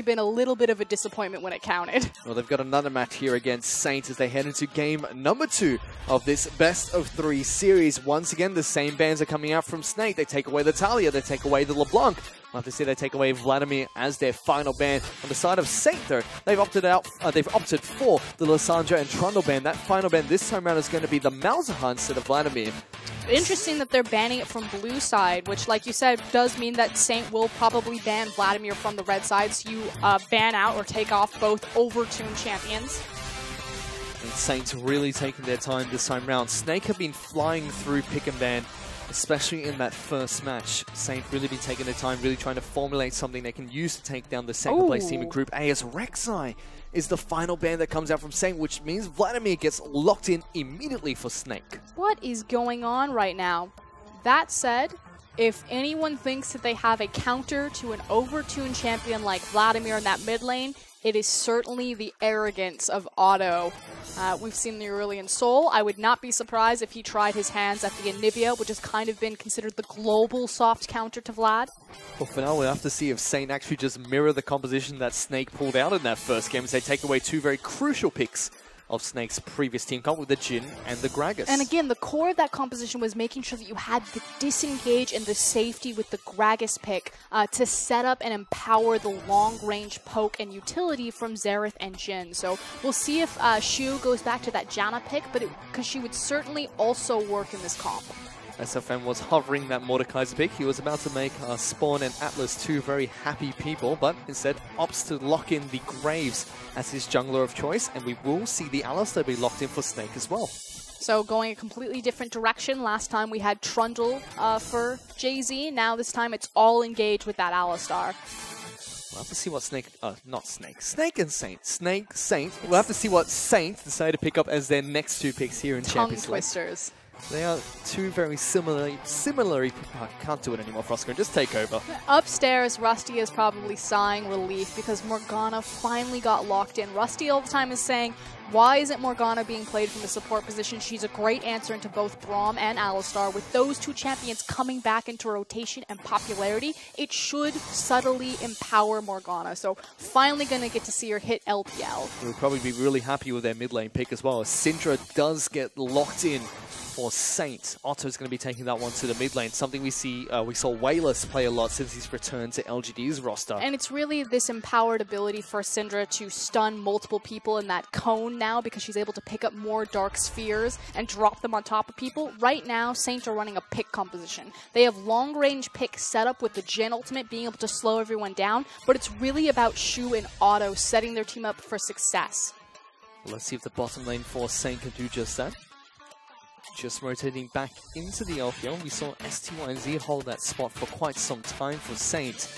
been a little bit of a disappointment when it counted. Well, they've got another match here against Saint as they head into game number 2 of this best-of-3 series. Once again, the same bans are coming out from Snake. They take away the Talia, they take away the LeBlanc. We'll have to see they take away Vladimir as their final ban. On the side of Saint, though, they've opted for the Lissandra and Trundle ban. That final ban this time around is going to be the Malzahar instead of Vladimir. Interesting that they're banning it from blue side, which, like you said, does mean that Saint will probably ban Vladimir from the red side, so you ban out or take off both overtuned champions. And Saints really taking their time this time round. Snake have been flying through pick and ban, especially in that first match. Saint really been taking their time, really trying to formulate something they can use to take down the second place team in Group A, as Rek'Sai is the final ban that comes out from Saint, which means Vladimir gets locked in immediately for Snake. What is going on right now? That said, if anyone thinks that they have a counter to an overtuned champion like Vladimir in that mid lane, it is certainly the arrogance of Otto. We've seen the Aurelion Sol. I would not be surprised if he tried his hands at the Anivia, which has kind of been considered the global soft counter to Vlad. Well, for now, we'll have to see if Saint actually just mirror the composition that Snake pulled out in that first game as they take away 2 very crucial picks of Snake's previous team comp with the Jhin and the Gragas. And again, the core of that composition was making sure that you had the disengage and the safety with the Gragas pick to set up and empower the long-range poke and utility from Xerath and Jhin. So we'll see if Shu goes back to that Janna pick, but because she would certainly also work in this comp. SFM was hovering that Mordekaiser pick. He was about to make Spawn and Atlas 2 very happy people, but instead opts to lock in the Graves as his jungler of choice, and we will see the Alistar be locked in for Snake as well. So going a completely different direction. Last time we had Trundle for Jay-Z. Now this time it's all engaged with that Alistar. We'll have to see what Snake and Saint. Snake, Saint. We'll have to see what Saint decide to pick up as their next 2 picks here in Champions League. Twisters. They are 2 very similarly. I can't do it anymore, Frosco. Just take over. Upstairs, Rusty is probably sighing relief because Morgana finally got locked in. Rusty all the time is saying, why isn't Morgana being played from the support position? She's a great answer into both Braum and Alistar. With those 2 champions coming back into rotation and popularity, it should subtly empower Morgana. So finally going to get to see her hit LPL. We'll probably be really happy with their mid lane pick as well. Syndra does get locked in for Saint. Otto's going to be taking that one to the mid lane. Something we saw Wayless play a lot since he's returned to LGD's roster. And it's really this empowered ability for Syndra to stun multiple people in that cone now because she's able to pick up more dark spheres and drop them on top of people. Right now, Saint are running a pick composition. They have long range pick set up with the Jhin ultimate being able to slow everyone down, but it's really about Shu and Otto setting their team up for success. Let's see if the bottom lane for Saint can do just that. Just rotating back into the LPL, we saw STYZ hold that spot for quite some time for Saint.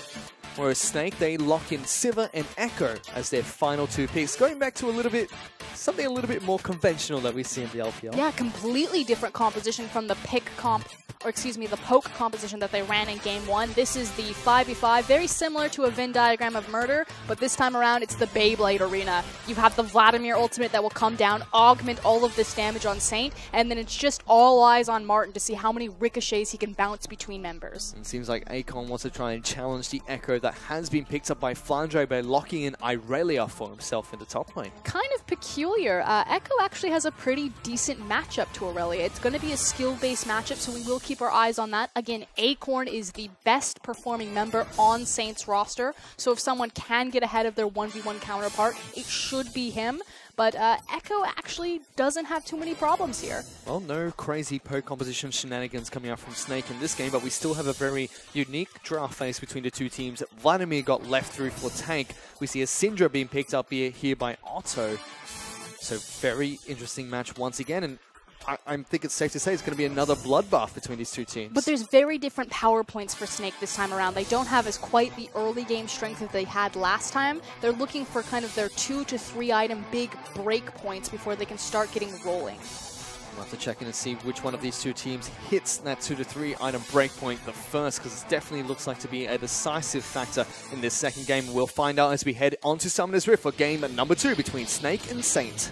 Whereas Snake, they lock in Sivir and Echo as their final 2 picks. Going back to something a little bit more conventional that we see in the LPL. Yeah, completely different composition from the pick comp, or excuse me, the poke composition that they ran in Game 1. This is the 5v5, very similar to a Venn diagram of Murder, but this time around it's the Beyblade arena. You have the Vladimir ultimate that will come down, augment all of this damage on Saint, and then it's just all eyes on Martin to see how many ricochets he can bounce between members. It seems like Akon wants to try and challenge the Echo that has been picked up by Flandre by locking in Irelia for himself in the top lane. Kind of peculiar. Echo actually has a pretty decent matchup to Irelia. It's going to be a skill-based matchup, so we will keep our eyes on that. Again, Acorn is the best performing member on Saints roster, so if someone can get ahead of their 1v1 counterpart, it should be him. But Echo actually doesn't have too many problems here. Well, no crazy poke composition shenanigans coming out from Snake in this game, but we still have a very unique draft phase between the 2 teams. Vladimir got left through for tank. We see a Syndra being picked up here by Otto. So very interesting match once again, and I think it's safe to say it's going to be another bloodbath between these 2 teams. But there's very different power points for Snake this time around. They don't have as quite the early game strength that they had last time. They're looking for kind of their 2 to 3 item big break points before they can start getting rolling. We'll have to check in and see which one of these 2 teams hits that 2 to 3 item breakpoint the first, because it definitely looks like to be a decisive factor in this second game. We'll find out as we head on to Summoner's Rift for game number 2 between Snake and Saint.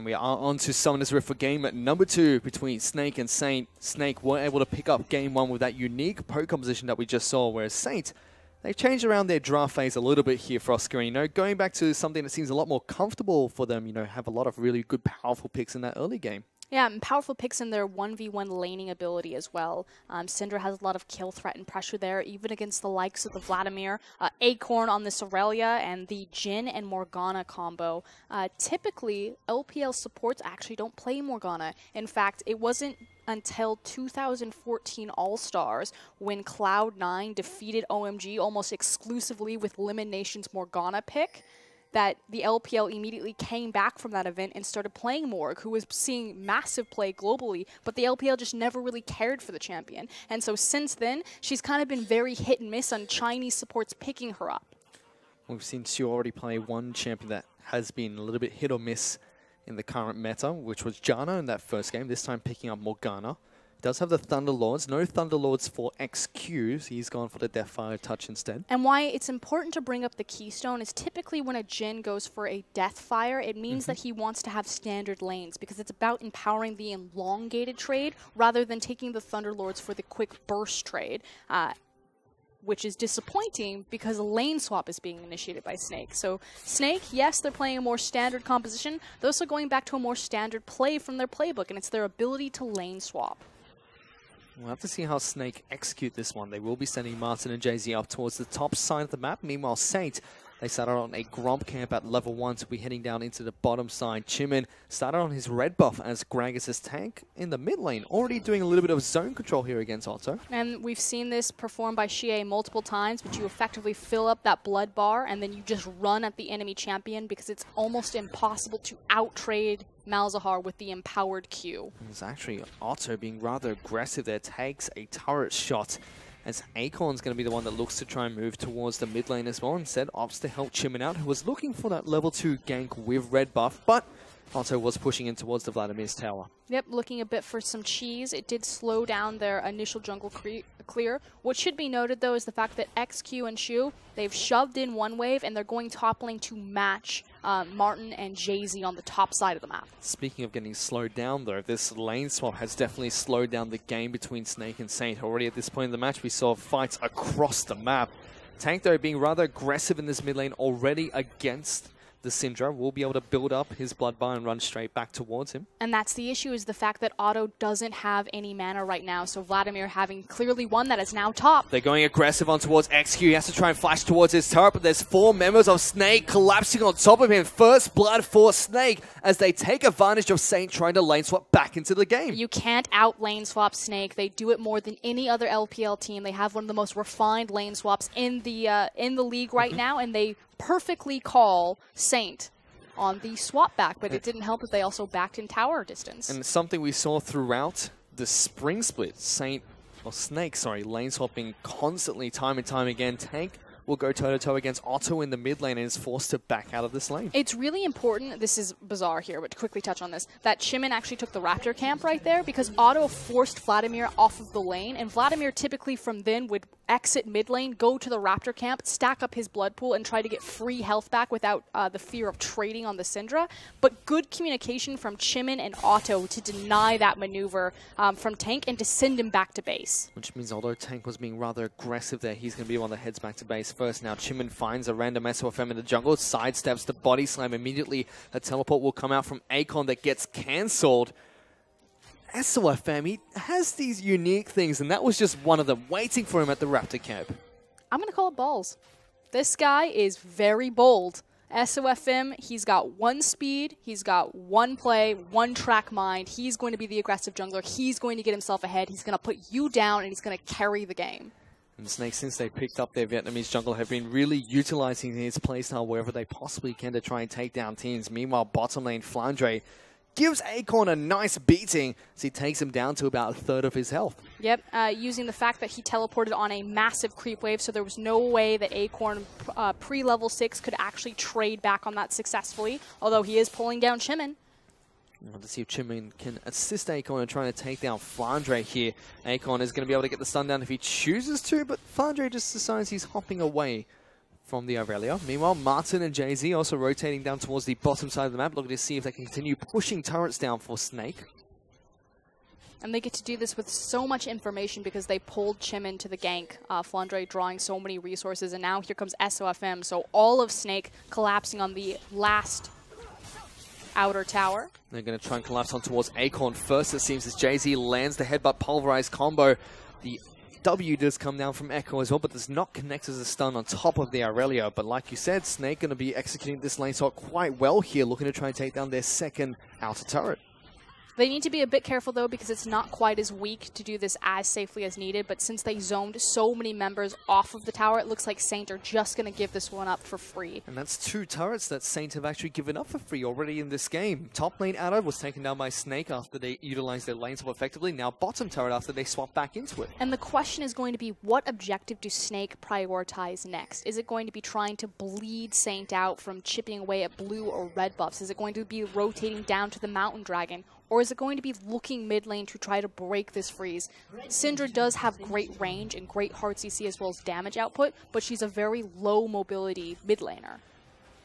we are on to Summoner's Rift for game number 2 between Snake and Saint. Snake were able to pick up game 1 with that unique poke composition that we just saw, whereas Saint, they've changed around their draft phase a little bit here for Oscar. You know, going back to something that seems a lot more comfortable for them, you know, have a lot of really good, powerful picks in that early game. Yeah, and powerful picks in their 1v1 laning ability as well. Syndra has a lot of kill threat and pressure there, even against the likes of the Vladimir, Acorn on this Aurelia, and the Jhin and Morgana combo. Typically, LPL supports actually don't play Morgana. In fact, it wasn't until 2014 All-Stars when Cloud9 defeated OMG almost exclusively with Limit Nation's Morgana pick that the LPL immediately came back from that event and started playing Morg, who was seeing massive play globally, but the LPL just never really cared for the champion. And so since then, she's kind of been very hit and miss on Chinese supports picking her up. We've seen Sue already play one champion that has been a little bit hit or miss in the current meta, which was Janna in that first game, this time picking up Morgana. Does have the Thunderlords. No Thunderlords for XQ. So he's gone for the Deathfire touch instead. And why it's important to bring up the Keystone is typically when a Jhin goes for a Deathfire, it means that he wants to have standard lanes because it's about empowering the elongated trade rather than taking the Thunderlords for the quick burst trade. Which is disappointing because a lane swap is being initiated by Snake. So Snake, yes, they're playing a more standard composition. They're also going back to a more standard play from their playbook, and it's their ability to lane swap. We'll have to see how Snake execute this one. They will be sending Martin and Jay-Z up towards the top side of the map. Meanwhile, Saint, they started on a Gromp camp at level 1 to be heading down into the bottom side. Chimin started on his red buff as Gragas' tank in the mid lane, already doing a little bit of zone control here against Otto. And we've seen this performed by Xie multiple times, but you effectively fill up that blood bar and then you just run at the enemy champion because it's almost impossible to out-trade Malzahar with the empowered Q. It's actually Otto being rather aggressive there, takes a turret shot as Acorn's going to be the one that looks to try and move towards the mid lane as well. Instead, opts to help Chimin out, who was looking for that level 2 gank with red buff, but Otto was pushing in towards the Vladimir's tower. Yep, looking a bit for some cheese. It did slow down their initial jungle clear. What should be noted, though, is the fact that XQ and Shu, they've shoved in one wave, and they're going top lane to match Martin and Jay-Z on the top side of the map. Speaking of getting slowed down, though, this lane swap has definitely slowed down the game between Snake and Saint. Already at this point in the match, we saw fights across the map. Tank, though, being rather aggressive in this mid lane already against the Syndra, will be able to build up his blood bar and run straight back towards him. And that's the issue, is the fact that Otto doesn't have any mana right now, so Vladimir having clearly one that is now top. They're going aggressive on towards XQ. He has to try and flash towards his turret, but there's 4 members of Snake collapsing on top of him. First blood for Snake as they take advantage of Saint trying to lane swap back into the game. You can't out lane swap Snake. They do it more than any other LPL team. They have one of the most refined lane swaps in the league right now, and they perfectly call Saint on the swap back, but it didn't help that they also backed in tower distance. And something we saw throughout the spring split, Snake, lane swapping constantly, time and time again. Tank will go toe-to-toe against Otto in the mid lane and is forced to back out of this lane. It's really important, this is bizarre here, but to quickly touch on this, that Chimin actually took the Raptor camp right there because Otto forced Vladimir off of the lane, and Vladimir typically from then would exit mid lane, go to the Raptor camp, stack up his blood pool, and try to get free health back without the fear of trading on the Syndra. But good communication from Chimin and Otto to deny that maneuver from Tank and to send him back to base. Which means although Tank was being rather aggressive there, he's going to be one that heads back to base first. Now Chimin finds a random SOFM in the jungle, sidesteps the body slam immediately. A teleport will come out from Acorn that gets cancelled. SOFM, he has these unique things, and that was just one of them, waiting for him at the Raptor camp. I'm going to call it balls. This guy is very bold. SOFM, he's got one speed, he's got one play, one track mind. He's going to be the aggressive jungler. He's going to get himself ahead. He's going to put you down, and he's going to carry the game. And Snake, since they picked up their Vietnamese jungle, have been really utilizing his playstyle wherever they possibly can to try and take down teams. Meanwhile, bottom lane, Flandre gives Acorn a nice beating as he takes him down to about 1/3 of his health. Yep, using the fact that he teleported on a massive creep wave, so there was no way that Acorn pre-level 6 could actually trade back on that successfully, although he is pulling down Chimin. Let's see if Chimin can assist Acorn in trying to take down Flandre here. Acorn is going to be able to get the stun down if he chooses to, but Flandre just decides he's hopping away from the Aurelia. Meanwhile, Martin and Jay-Z also rotating down towards the bottom side of the map, looking to see if they can continue pushing turrets down for Snake. And they get to do this with so much information because they pulled Chimin to the gank. Flandre drawing so many resources, and now here comes SOFM. So all of Snake collapsing on the last outer tower. They're going to try and collapse on towards Acorn first, it seems, as Jay-Z lands the headbutt pulverized combo. The W does come down from Echo as well, but does not connect as a stun on top of the Aurelia. But like you said, Snake going to be executing this lane swap quite well here, looking to try and take down their second outer turret. They need to be a bit careful, though, because it's not quite as weak to do this as safely as needed. But since they zoned so many members off of the tower, it looks like Saint are just going to give this one up for free. And that's 2 turrets that Saint have actually given up for free already in this game. Top lane Adder was taken down by Snake after they utilized their lane swap effectively. Now bottom turret after they swap back into it. And the question is going to be, what objective do Snake prioritize next? Is it going to be trying to bleed Saint out from chipping away at blue or red buffs? Is it going to be rotating down to the Mountain Dragon? Or is it going to be looking mid lane to try to break this freeze? Syndra does have great range and great hard CC as well as damage output, but she's a very low mobility mid laner.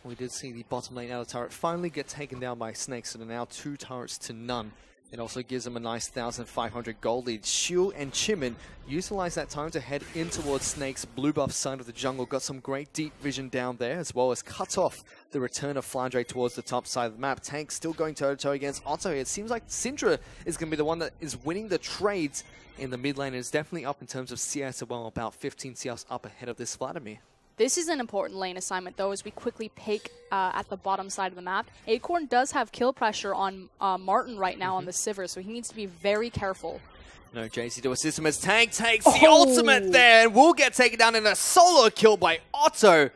We did see the bottom lane outer turret finally get taken down by Snake, so they're now 2 turrets to none. It also gives them a nice 1,500 gold lead. Shu and Chimin utilize that time to head in towards Snake's blue buff side of the jungle. Got some great deep vision down there, as well as cut off the return of Flandre towards the top side of the map. Tank still going toe-to-toe against Otto. It seems like Syndra is going to be the one that is winning the trades in the mid lane. It's definitely up in terms of CS as well, about 15 CS up ahead of this Vladimir. This is an important lane assignment, though, as we quickly peek at the bottom side of the map. Acorn does have kill pressure on Martin right now on the Sivir, so he needs to be very careful. No JC to assist him as Tank takes the ultimate there, and will get taken down in a solo kill by Otto.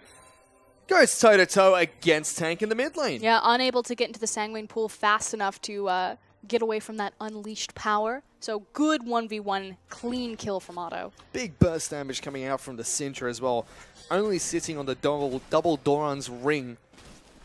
Goes toe-to-toe against Tank in the mid lane. Yeah, unable to get into the Sanguine pool fast enough to get away from that unleashed power. So good 1v1, clean kill from Otto. Big burst damage coming out from the Syndra as well. Only sitting on the double Doran's ring.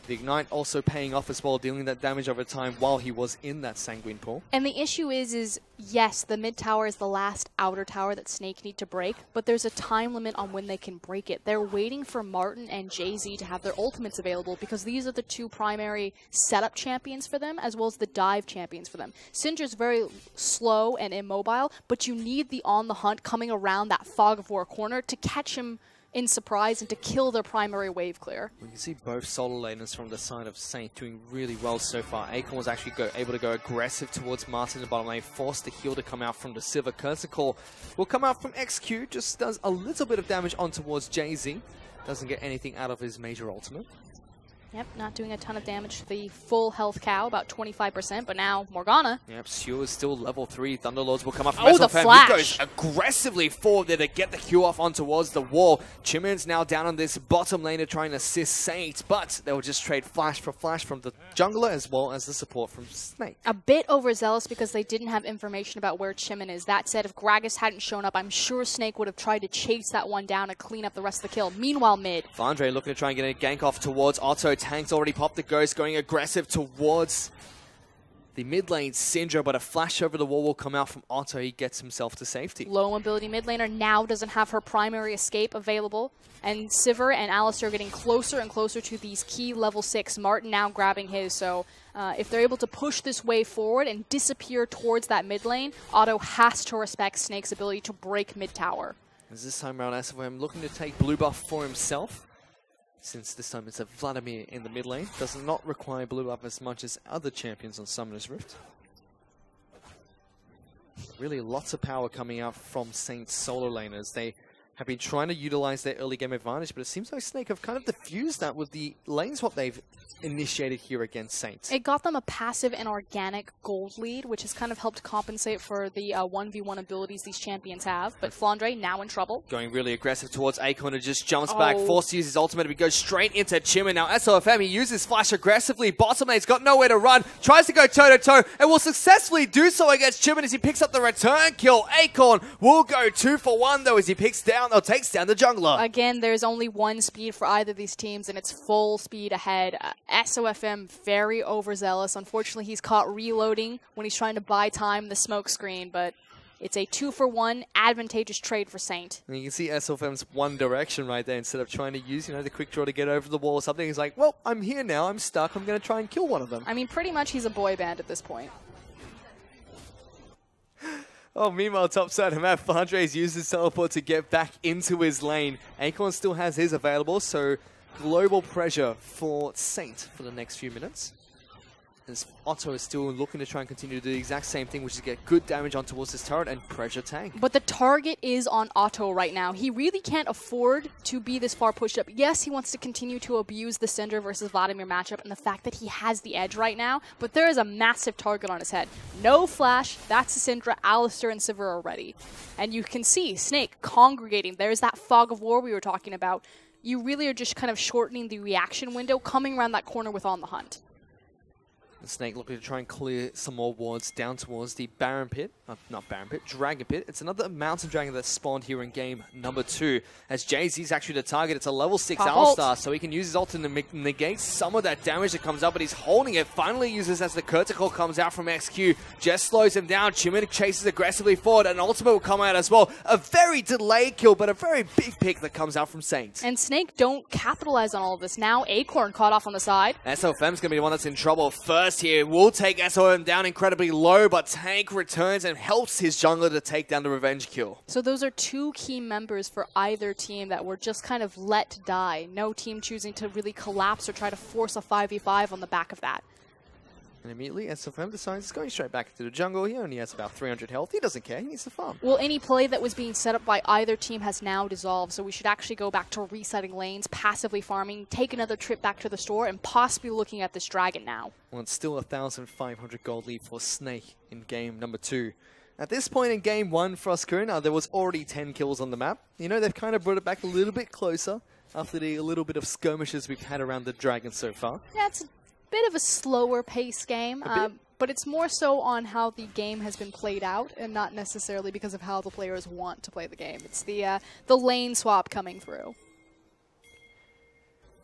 The Ignite also paying off as well, dealing that damage over time while he was in that Sanguine pool. And the issue is yes, the mid tower is the last outer tower that Snake need to break, but there's a time limit on when they can break it. They're waiting for Martin and Jay-Z to have their ultimates available because these are the 2 primary setup champions for them, as well as the dive champions for them. Syndra's very slow and immobile, but you need the on the hunt coming around that Fog of War corner to catch him in surprise and to kill their primary wave clear. We can see both solo laners from the side of Saint doing really well so far. Acorn was actually able to go aggressive towards Martin in the bottom lane, forced the heal to come out from the Sivir. Curse Call will come out from XQ, just does a little bit of damage on towards Jay-Z. Doesn't get anything out of his major ultimate. Yep, not doing a ton of damage to the full health cow, about 25%, but now Morgana. Yep, Sue is still level 3. Thunderlords will come up from the flash! He goes aggressively forward there to get the Q off on towards the wall. Chimin's now down on this bottom lane to try and assist Saint, but they will just trade flash for flash from the jungler as well as the support from Snake. A bit overzealous because they didn't have information about where Chimin is. That said, if Gragas hadn't shown up, I'm sure Snake would have tried to chase that one down and clean up the rest of the kill. Meanwhile, mid. Flandre looking to try and get a gank off towards Otto. Tank's already popped the ghost, going aggressive towards the mid lane Syndra, but a flash over the wall will come out from Otto. He gets himself to safety. Low mobility mid laner now doesn't have her primary escape available, and Sivir and Alistar are getting closer and closer to these key level 6. Martin now grabbing his, so if they're able to push this wave forward and disappear towards that mid lane, Otto has to respect Snake's ability to break mid tower. As this time around, SFM looking to take blue buff for himself. Since this time it's a Vladimir in the mid lane. Does not require blue buff as much as other champions on Summoner's Rift. Really lots of power coming out from Saint's solo laners. They have been trying to utilize their early game advantage, but it seems like Snake have kind of diffused that with the lane swap they've initiated here against Saint. It got them a passive and organic gold lead, which has kind of helped compensate for the 1v1 abilities these champions have. But Flandre now in trouble. Going really aggressive towards Acorn, and just jumps back, forced to use his ultimate. He goes straight into Chimin. Now SOFM, he uses flash aggressively. Bottom lane's got nowhere to run. Tries to go toe-to-toe, and will successfully do so against Chimin as he picks up the return kill. Acorn will go 2 for 1 though as he takes down the jungler. Again, there's only one speed for either of these teams, and it's full speed ahead. SOFM very overzealous. Unfortunately, he's caught reloading when he's trying to buy time in the smoke screen, but It's a 2-for-1 advantageous trade for Saint. And you can see SLFM's one direction right there. Instead of trying to use, the quick draw to get over the wall or something, he's like, well, I'm here now, I'm stuck, I'm going to try and kill one of them. I mean, pretty much he's a boy band at this point. Oh, meanwhile, top side of map, Flandre's used his teleport to get back into his lane. Acorn still has his available, so global pressure for Saint for the next few minutes. As Otto is still looking to try and continue to do the exact same thing, which is get good damage on towards his turret and pressure tank. But the target is on Otto right now. He really can't afford to be this far pushed up. Yes, he wants to continue to abuse the Syndra versus Vladimir matchup and the fact that he has the edge right now, but there is a massive target on his head. No flash, that's the Syndra, Alistair and Sivir are ready. And you can see Snake congregating. There's that fog of war we were talking about. You really are just kind of shortening the reaction window, coming around that corner with On the Hunt. The Snake looking to try and clear some more wards down towards the Baron Pit. Not Baron Pit, Dragon Pit. It's another Mountain Dragon that spawned here in game number 2. As Jay-Z's actually the target. It's a level 6 Alistar, so he can use his ult to negate some of that damage that comes up, but he's holding it. Finally uses as the Curtical comes out from XQ. Just slows him down. Chimin chases aggressively forward. An ultimate will come out as well. A very delayed kill, but a very big pick that comes out from Saint. And Snake don't capitalize on all of this. Now Acorn caught off on the side. SLFM's going to be the one that's in trouble first here. Will take SLFM down incredibly low, but Tank returns and helps his jungler to take down the revenge kill. So those are two key members for either team that were just kind of let die. No team choosing to really collapse or try to force a 5v5 on the back of that. And immediately, SLFM decides he's going straight back into the jungle. He only has about 300 health. He doesn't care. He needs to farm. Well, any play that was being set up by either team has now dissolved, so we should actually go back to resetting lanes, passively farming, take another trip back to the store, and possibly looking at this dragon now. Well, it's still 1,500 gold lead for Snake in game number 2. At this point in game 1, Frostcoon, there was already 10 kills on the map. They've kind of brought it back a little bit closer after the little bit of skirmishes we've had around the dragon so far. Yeah, it's bit of a slower pace game, but it's more so on how the game has been played out and not necessarily because of how the players want to play the game. It's the lane swap coming through.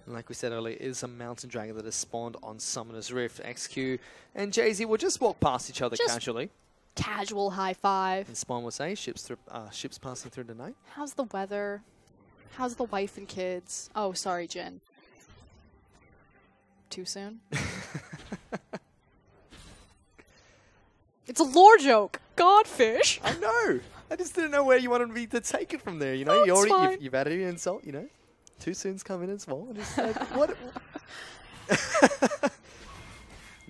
And like we said earlier, it is a Mountain Dragon that has spawned on Summoner's Rift. XQ and Jay-Z will just walk past each other casually. Casual high five. And Spawn will say, ships passing through the night. How's the weather? How's the wife and kids? Oh, sorry, Jin. Too soon? It's a lore joke. Godfish. I know. I just didn't know where you wanted me to take it from there. You've added an insult. Too soon's coming as well. Just like, what?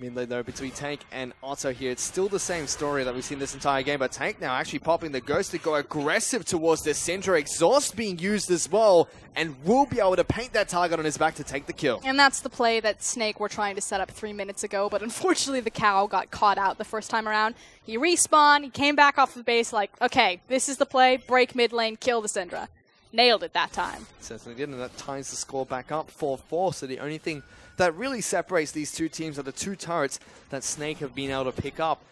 I mean, though, between Tank and Otto here, it's still the same story that we've seen this entire game, but Tank now actually popping the Ghost to go aggressive towards the Syndra. Exhaust being used as well, and will be able to paint that target on his back to take the kill. And that's the play that Snake were trying to set up 3 minutes ago, but unfortunately the cow got caught out the first time around. He respawned, he came back off the base like, okay, this is the play, break mid lane, kill the Syndra. Nailed it that time. Certainly did, and that ties the score back up 4-4, so the only thing that really separates these two teams are the 2 turrets that Snake have been able to pick up.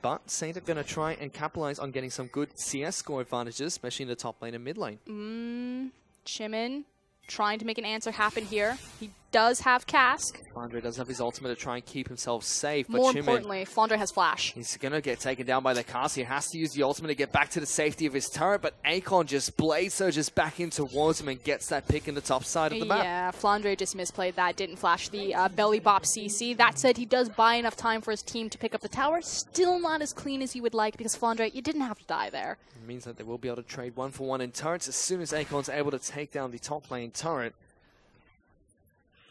But Saint are going to try and capitalize on getting some good CS score advantages, especially in the top lane and mid lane. Chimin trying to make an answer happen here. He does have Cask. Flandre does have his ultimate to try and keep himself safe. More importantly, Flandre has Flash. He's going to get taken down by the cast. He has to use the ultimate to get back to the safety of his turret, but Acorn just blade surges back in towards him and gets that pick in the top side of the map. Yeah, Flandre just misplayed that, didn't flash the belly bop CC. That said, he does buy enough time for his team to pick up the tower. Still not as clean as you would like because Flandre, you didn't have to die there. It means that they will be able to trade 1-for-1 in turrets as soon as Acorn's able to take down the top lane turret.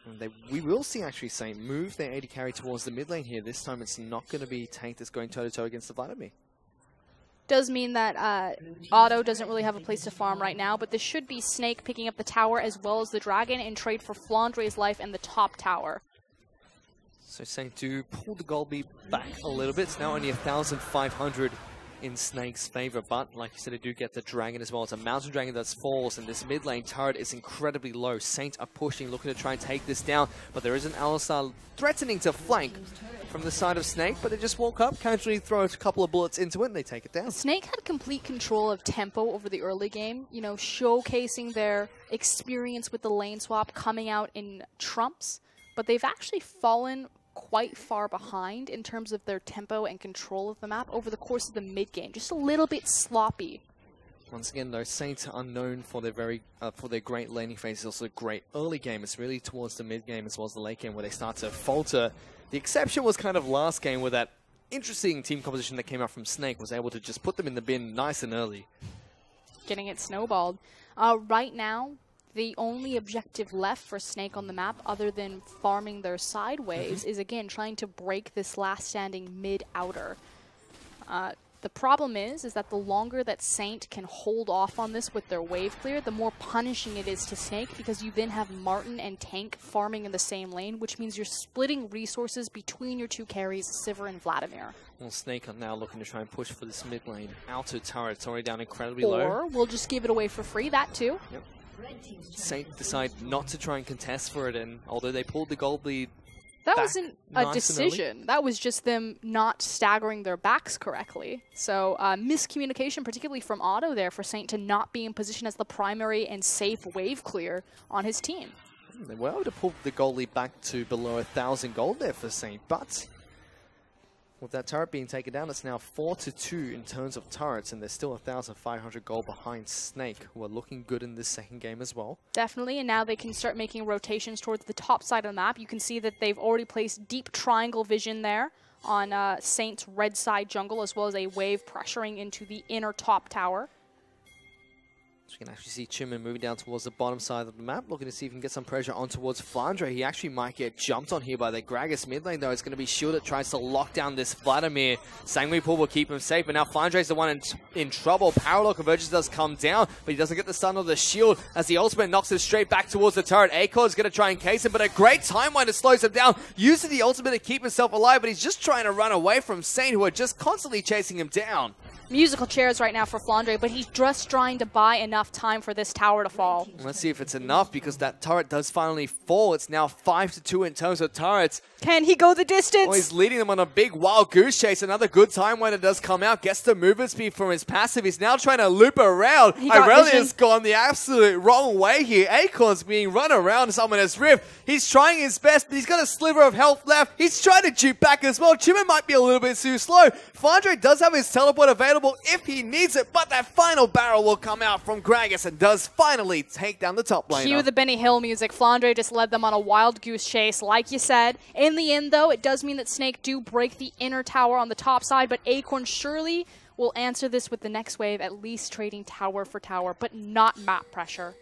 And we will see actually Saint move their AD carry towards the mid lane here. This time it's not going to be Tank that's going toe-to-toe against the Vladimir. Does mean that Otto doesn't really have a place to farm right now, but this should be Snake picking up the tower as well as the dragon in trade for Flandre's life and the top tower. So Saint do pull the gold lead back a little bit. It's now only 1,500 in Snake's favor, but like you said, they do get the dragon as well. It's a Mountain Dragon that falls, and this mid lane turret is incredibly low. Saint are pushing, looking to try and take this down, but there is an Alistar threatening to flank from the side of Snake, but they just walk up, casually throw a couple of bullets into it, and they take it down. Snake had complete control of tempo over the early game, showcasing their experience with the lane swap coming out in trumps, but they've actually fallen quite far behind in terms of their tempo and control of the map over the course of the mid-game. Just a little bit sloppy. Once again, though, Saints are known for their for their great laning phases, also great early game. It's really towards the mid-game as well as the late game where they start to falter. The exception was kind of last game where that interesting team composition that came out from Snake was able to just put them in the bin nice and early. Getting it snowballed. Right now, the only objective left for Snake on the map, other than farming their side waves, is again trying to break this last standing mid-outer. The problem is that the longer that Saint can hold off on this with their wave clear, the more punishing it is to Snake, because you then have Martin and Tank farming in the same lane, which means you're splitting resources between your two carries, Sivir and Vladimir. Well, Snake are now looking to try and push for this mid lane. Outer turret, it's already down incredibly low. Or we'll just give it away for free, that too. Yep. Saint decide not to try and contest for it, and although they pulled the gold lead, that wasn't a decision. That was just them not staggering their backs correctly. So miscommunication, particularly from Otto there, for Saint to not be in position as the primary and safe wave clear on his team. They were able to pull the gold lead back to below 1,000 gold there for Saint, but with that turret being taken down, it's now 4-2 in terms of turrets, and there's still 1,500 gold behind Snake, who are looking good in this second game as well. Definitely, and now they can start making rotations towards the top side of the map. You can see that they've already placed deep triangle vision there on Saint's red side jungle, as well as a wave pressuring into the inner top tower. So you can actually see Chimin moving down towards the bottom side of the map, looking to see if he can get some pressure on towards Flandre. He actually might get jumped on here by the Gragas mid lane, though. It's going to be Shield that tries to lock down this Vladimir. Sangui will keep him safe, but now Flandre's the one in trouble. Parallel Convergence does come down, but he doesn't get the stun of the Shield as the ultimate knocks it straight back towards the turret. Acorn is going to try and case him, but a great timeline that slows him down, using the ultimate to keep himself alive, but he's just trying to run away from Saint, who are just constantly chasing him down. Musical chairs right now for Flandre, but he's just trying to buy enough time for this tower to fall. Let's see if it's enough, because that turret does finally fall. It's now 5-2 in terms of turrets. Can he go the distance? Oh, he's leading them on a big wild goose chase. Another good time when it does come out. Gets the movement speed from his passive. He's now trying to loop around. Irelia's gone the absolute wrong way here. Acorn's being run around Summoner's Rift. He's trying his best, but he's got a sliver of health left. He's trying to juke back as well. Chimin might be a little bit too slow. Flandre does have his teleport available if he needs it, but that final barrel will come out from Gragas and does finally take down the top laner. Cue the Benny Hill music. Flandre just led them on a wild goose chase, like you said. In the end, though, it does mean that Snake do break the inner tower on the top side, but Acorn surely will answer this with the next wave, at least trading tower for tower, but not map pressure.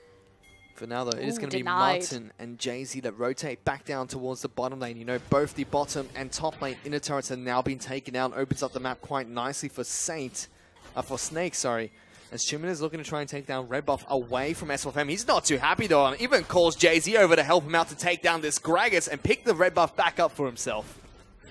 For now, though, it is going to be Martin and Jay-Z that rotate back down towards the bottom lane. You know, both the bottom and top lane inner turrets have now been taken out. Opens up the map quite nicely for Snake, sorry. As Chimin is looking to try and take down Red Buff away from SFM. He's not too happy, though, and even calls Jay-Z over to help him out to take down this Gragas and pick the Red Buff back up for himself.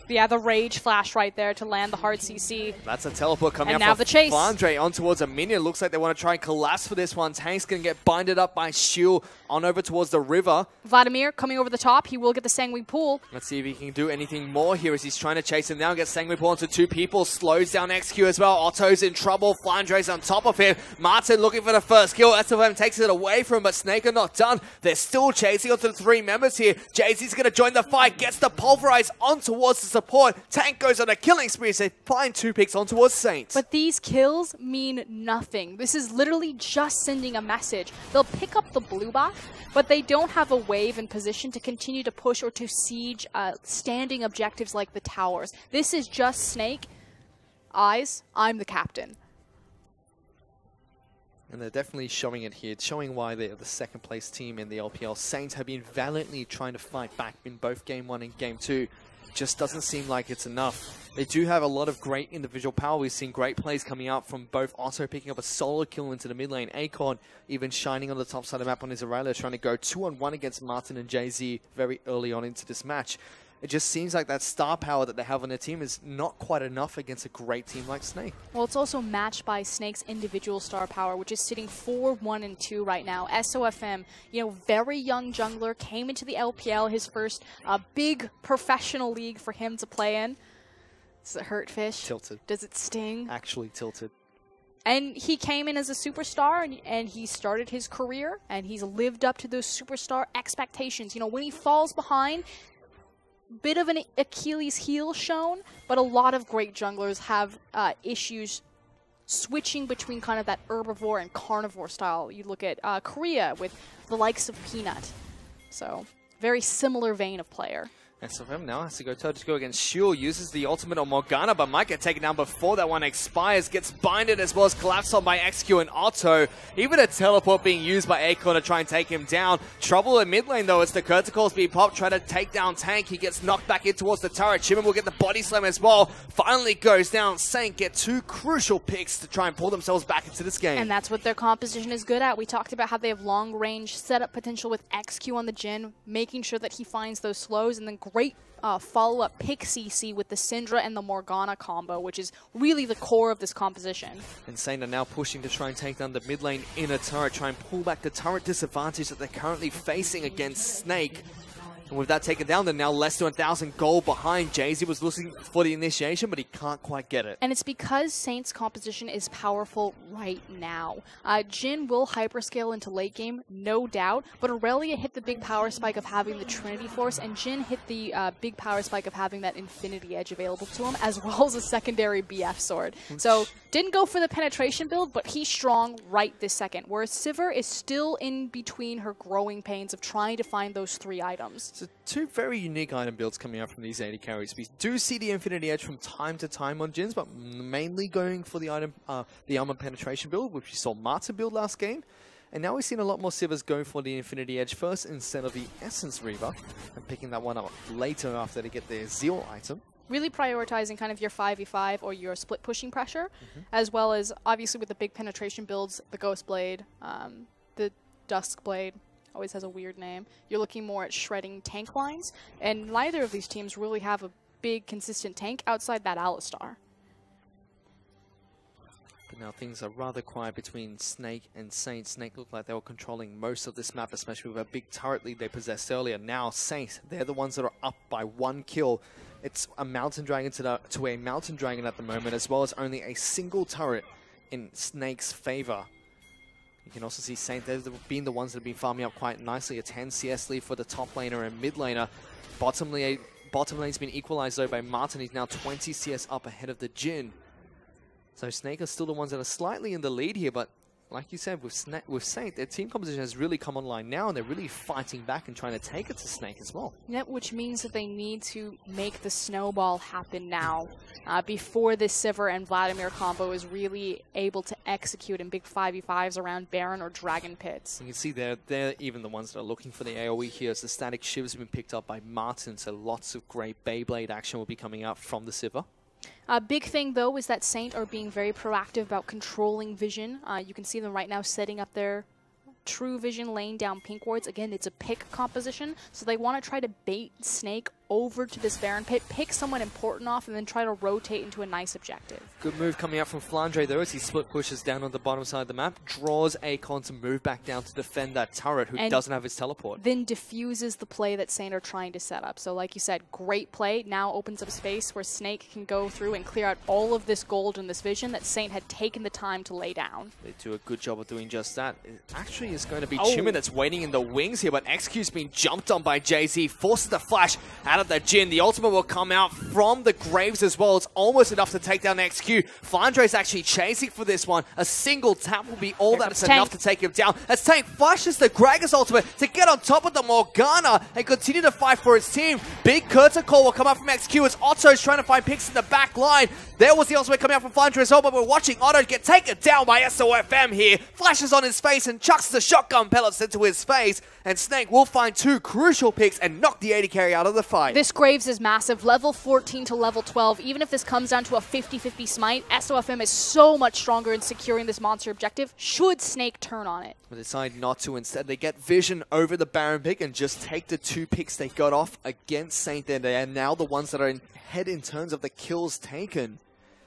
Yeah, the Rage flash right there to land the hard CC. That's a teleport coming and out now for the chase. Flandre on towards a minion. Looks like they want to try and collapse for this one. Tank's going to get binded up by Shield on over towards the river. Vladimir coming over the top. He will get the Sanguine Pool. Let's see if he can do anything more here as he's trying to chase him down. Gets Sanguine Pool onto two people. Slows down XQ as well. Otto's in trouble. Flandre's on top of him. Martin looking for the first kill. SFM takes it away from him, but Snake are not done. They're still chasing onto the three members here. Jay-Z's going to join the fight. Gets the Pulverize on towards the support. Tank goes on a killing spree as they find two picks on towards Saints. But these kills mean nothing. This is literally just sending a message. They'll pick up the blue buff, but they don't have a wave in position to continue to push or to siege standing objectives like the towers. This is just Snake. Eyes, I'm the captain. And they're definitely showing it here. It's showing why they're the second place team in the LPL. Saints have been valiantly trying to fight back in both Game 1 and Game 2. Just doesn't seem like it's enough. They do have a lot of great individual power. We've seen great plays coming out from both Otto picking up a solo kill into the mid lane. Acorn even shining on the top side of the map on his Aurelia, trying to go 2-on-1 against Martin and Jay-Z very early on into this match. It just seems like that star power that they have on their team is not quite enough against a great team like Snake. Well, it's also matched by Snake's individual star power, which is sitting 4-1-2 right now. SOFM, you know, very young jungler, came into the LPL, his first big professional league for him to play in. Does it hurt, Fish? Tilted. Does it sting? Actually tilted. And he came in as a superstar, and he started his career, and he's lived up to those superstar expectations. You know, when he falls behind, bit of an Achilles heel shown, but a lot of great junglers have issues switching between kind of that herbivore and carnivore style. You look at Korea with the likes of Peanut. So, very similar vein of player. SFM now has to go toe-to-toe against Shul, uses the ultimate on Morgana, but might get taken down before that one expires, gets binded as well as collapsed on by XQ and Otto. Even a teleport being used by Acorn to try and take him down. Trouble in mid lane though as the Curticles be popped, try to take down Tank. He gets knocked back in towards the turret. Chimman will get the body slam as well. Finally goes down. Saint get 2 crucial picks to try and pull themselves back into this game. And that's what their composition is good at. We talked about how they have long range setup potential with XQ on the Jhin, making sure that he finds those slows, and then great follow-up pick CC with the Syndra and the Morgana combo, which is really the core of this composition. And Saint are now pushing to try and take down the mid lane inner turret, try and pull back the turret disadvantage that they're currently facing against Snake. And with that taken down, they're now less than 1,000 gold behind. Jay-Z was looking for the initiation, but he can't quite get it. And it's because Saint's composition is powerful right now. Jhin will hyperscale into late game, no doubt, but Aurelia hit the big power spike of having the Trinity Force, and Jhin hit the big power spike of having that Infinity Edge available to him, as well as a secondary BF sword. So, didn't go for the penetration build, but he's strong right this second, whereas Sivir is still in between her growing pains of trying to find those 3 items. So 2 very unique item builds coming out from these AD carries. We do see the Infinity Edge from time to time on Jins, but mainly going for the item, the armor penetration build, which we saw Martin build last game. And now we've seen a lot more Sivers going for the Infinity Edge first instead of the Essence Reaver, and picking that one up later after they get their Zeal item. Really prioritizing kind of your 5v5 or your split pushing pressure, as well as obviously with the big penetration builds, the Ghost Blade, the Dusk Blade, always has a weird name. You're looking more at shredding tank lines, and neither of these teams really have a big consistent tank outside that Alistar. But now things are rather quiet between Snake and Saint. Snake looked like they were controlling most of this map, especially with a big turret lead they possessed earlier. Now Saint, they're the ones that are up by 1 kill. It's a Mountain Dragon to a Mountain Dragon at the moment, as well as only a single turret in Snake's favor. You can also see Saint, they've been the ones that have been farming up quite nicely. A 10 CS lead for the top laner and mid laner. Bottom lane's been equalized though by Martin. He's now 20 CS up ahead of the Jhin. So Snake are still the ones that are slightly in the lead here, but like you said, with Saint, their team composition has really come online now, and they're really fighting back and trying to take it to Snake as well. Yep, which means that they need to make the snowball happen now, before this Sivir and Vladimir combo is really able to execute in big 5v5s around Baron or Dragon Pits. You can see they're even the ones that are looking for the AoE here, as the static shivs have been picked up by Martin, so lots of great Beyblade action will be coming out from the Sivir. A big thing, though, is that Saint are being very proactive about controlling vision. You can see them right now setting up their True Vision, laying down pink wards. Again, it's a pick composition, so they want to try to bait Snake over to this Baron pit, pick someone important off, and then try to rotate into a nice objective. Good move coming out from Flandre, though, as he split pushes down on the bottom side of the map, draws Akon to move back down to defend that turret, who doesn't have his teleport. Then diffuses the play that Saint are trying to set up. So like you said, great play. Now opens up space where Snake can go through and clear out all of this gold and this vision that Saint had taken the time to lay down. They do a good job of doing just that. It actually is going to be Chimman that's waiting in the wings here, but XQ's been jumped on by Jay-Z, forces the flash out of the Jhin. The ultimate will come out from the Graves as well. It's almost enough to take down XQ. Flandre's actually chasing for this one. A single tap will be all that is enough to take him down. As Tank flashes the Gragas ultimate to get on top of the Morgana and continue to fight for his team. Big curtain call will come out from XQ as Otto's trying to find picks in the back line. There was the ultimate coming out from Flandre as well, but we're watching Otto get taken down by SOFM here. Flashes on his face and chucks the shotgun pellets into his face, and Snake will find 2 crucial picks and knock the AD carry out of the fight. This Graves is massive. Level 14 to level 12. Even if this comes down to a 50-50 smite, SOFM is so much stronger in securing this monster objective should Snake turn on it. They decide not to. Instead, they get vision over the Baron pick and just take the 2 picks they got off against Saint. They are now the ones that are ahead in terms of the kills taken.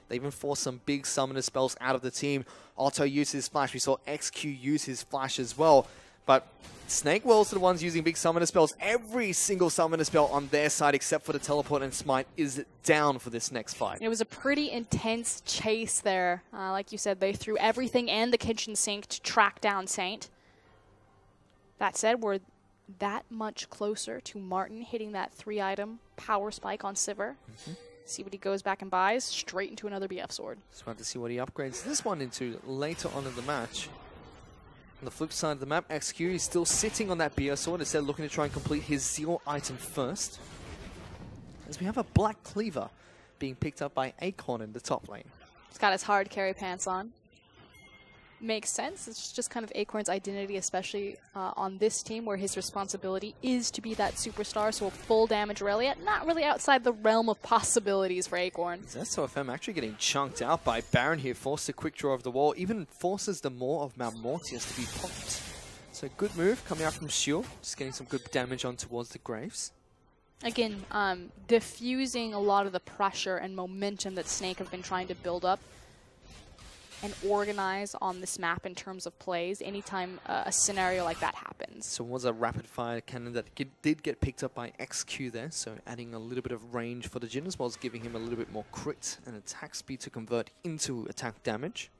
They even forced some big summoner spells out of the team. Otto used his flash. We saw XQ use his flash as well. But Snake were also the ones using big summoner spells. Every single summoner spell on their side, except for the teleport and smite, is down for this next fight. It was a pretty intense chase there. Like you said, they threw everything and the kitchen sink to track down Saint. That said, we're that much closer to Martin hitting that 3-item power spike on Sivir. See what he goes back and buys, straight into another BF sword. Just want to see what he upgrades this one into later on in the match. On the flip side of the map, XQ is still sitting on that BF sword, instead looking to try and complete his Zeal item first. As we have a Black Cleaver being picked up by Acorn in the top lane. He's got his hard carry pants on. Makes sense. It's just kind of Acorn's identity, especially on this team, where his responsibility is to be that superstar. So a full damage Aurelia, not really outside the realm of possibilities for Acorn. SOFM actually getting chunked out by Baron here, forced a quick draw of the wall, even forces the Maw of Mount Mortius to be popped. So good move coming out from Shul, just getting some good damage on towards the Graves. Again, diffusing a lot of the pressure and momentum that Snake have been trying to build up and organize on this map in terms of plays anytime a scenario like that happens. So it was a rapid fire cannon that did get picked up by XQ there, so adding a little bit of range for the Jhin, as well as giving him a little bit more crit and attack speed to convert into attack damage.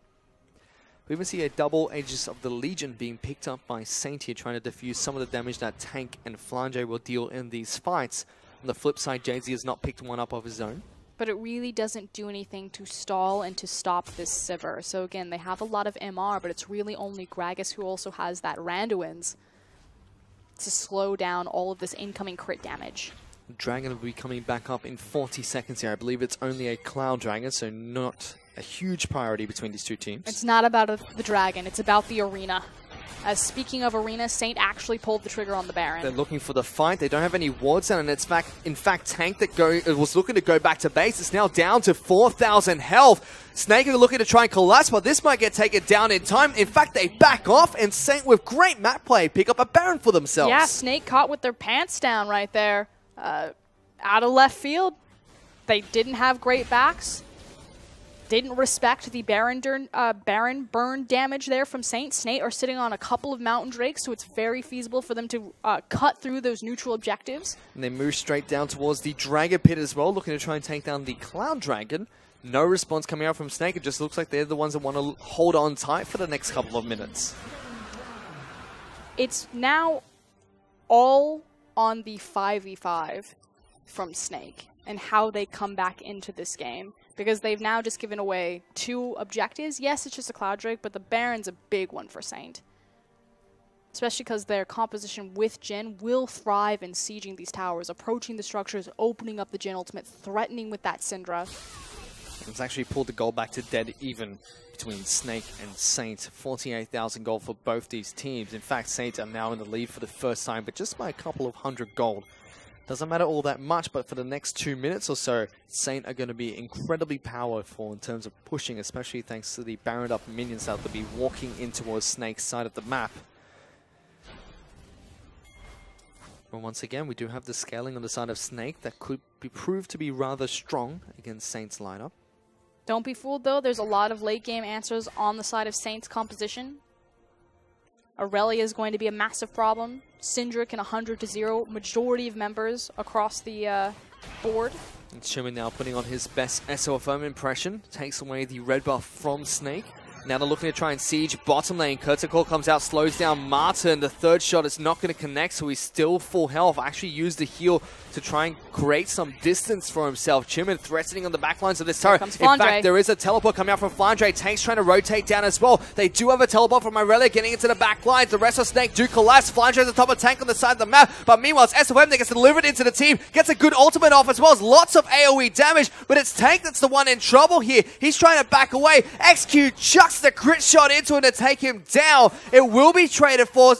We even see a double Aegis of the Legion being picked up by Saint here, trying to diffuse some of the damage that Tank and Flange will deal in these fights. On the flip side, Jay-Z has not picked one up of his own. But it really doesn't do anything to stall and to stop this Sivir. So again, they have a lot of MR, but it's really only Gragas who also has that Randuin's to slow down all of this incoming crit damage. Dragon will be coming back up in 40 seconds here. I believe it's only a Cloud Dragon, so not a huge priority between these two teams. It's not about the Dragon, it's about the arena. As speaking of arena, Saint actually pulled the trigger on the Baron. They're looking for the fight. They don't have any wards down, and it's in fact Tank that was looking to go back to base. It's now down to 4,000 health. Snake are looking to try and collapse, but this might get taken down in time. In fact, they back off, and Saint, with great map play, pick up a Baron for themselves. Yeah, Snake caught with their pants down right there. Out of left field. They didn't have great backs. Didn't respect the Baron burn damage there from Saint. Snake are sitting on a couple of Mountain Drakes, so it's very feasible for them to cut through those neutral objectives. And they move straight down towards the Dragon Pit as well, looking to try and take down the Cloud Dragon. No response coming out from Snake. It just looks like they're the ones that want to hold on tight for the next couple of minutes. It's now all on the 5v5 from Snake and how they come back into this game. Because they've now just given away 2 objectives. Yes, it's just a Cloud Drake, but the Baron's a big one for Saint. Especially because their composition with Jhin will thrive in sieging these towers, approaching the structures, opening up the Jhin ultimate, threatening with that Syndra. It's actually pulled the goal back to dead even between Snake and Saint. 48,000 gold for both these teams. In fact, Saint are now in the lead for the first time, but just by a couple of 100 gold. Doesn't matter all that much, but for the next 2 minutes or so, Saint are going to be incredibly powerful in terms of pushing, especially thanks to the Baron up minions that will be walking in towards Snake's side of the map. But once again, we do have the scaling on the side of Snake that could be proved to be rather strong against Saint's lineup. Don't be fooled though, there's a lot of late game answers on the side of Saint's composition. Aurelia is going to be a massive problem. Syndra can 100-0, majority of members across the board. And Schumann now putting on his best SOFM impression, takes away the red buff from Snake. Now they're looking to try and siege bottom lane. Kurtikor comes out, slows down Martin. The third shot is not going to connect, so he's still full health. Actually used the heal to try and create some distance for himself. Chimin threatening on the back lines of this turret. In fact, there is a teleport coming out from Flandre. Tank's trying to rotate down as well. They do have a teleport from Irelia getting into the back lines. The rest of Snake do collapse. Flandre is the top of Tank on the side of the map. But meanwhile, it's SOM that gets delivered into the team. Gets a good ultimate off as well as lots of AoE damage. But it's Tank that's the one in trouble here. He's trying to back away. XQ chucks the crit shot into him to take him down. It will be traded for